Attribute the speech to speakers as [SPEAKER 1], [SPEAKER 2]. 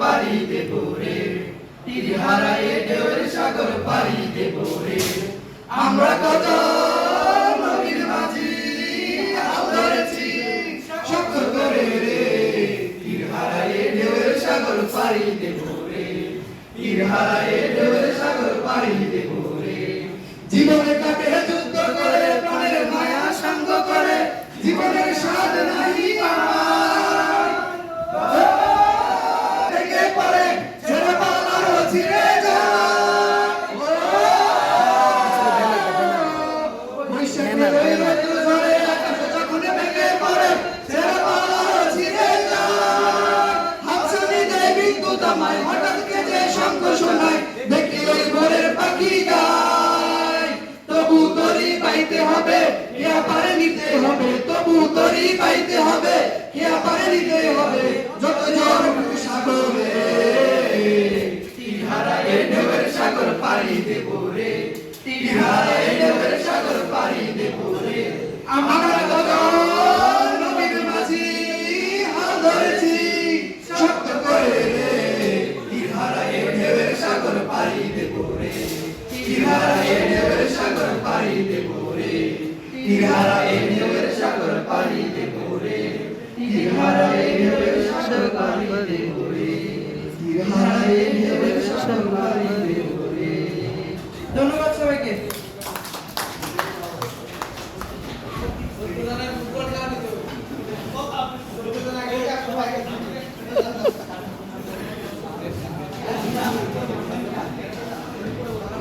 [SPEAKER 1] পাড়ি দেব রে, তীর হারায়ে ঢেউয়ের সাগর পাড়ি দেব রে। আমরা কত নবীর মাঝি হাল ধরেছি শক্ত করে রে, তীর হারায়ে ঢেউয়ের সাগর পাড়ি দেব রে, তীর হারায়ে ঢেউয়ের সাগর পাড়ি দেব রে। জীবনে কাটে যুদ্ধ করে, প্রাণের মায়া সঙ্গ করে, জীবনের স্বাদ নাই পাওয়ার। থেকে পরে ছেড়ে পালানো ছিঁড়ে যায়, বৈশাখের ওই রৌদ্র ঝড়ে আকাশ যখন ভেঙে পড়ে, ছেড়ে পালানো ছিঁড়ে যায়। হাতছানি দেয় বিদ্যুৎ আমায়, হঠাৎ কেঁদে শঙ্খ শোনায়, দেখি ওই ভোরের পাখি গায়। তবু তরি পাইতে হবে, ইয়া পারে নিতে হবে, তবু তরি পাইতে হবে, ইয়া পারে নিতে হবে, যত জোর সাগরে। তীর হারায়ে ঢেউয়ের সাগর পাড়ি দেব রে, তীর হারায়ে ঢেউয়ের সাগর পাড়ি দেব রে। আমরা কত নবীর মাঝি হাল ধরেছি শক্ত করে রে, তীর হারায়ে ঢেউয়ের সাগর পাড়ি দেব রে, তীর হারায়ে ঢেউয়ের সাগর পাড়ি দেব রে, তীর হারায়ে ঢেউয়ের সাগর পাড়ি দেব রে, তীর হারায়ে ঢেউয়ের সাগর পাড়ি দেব রে, তীর হারায়ে ঢেউয়ের সাগর পাড়ি দেব রে। ধন্যবাদ সবাইকে।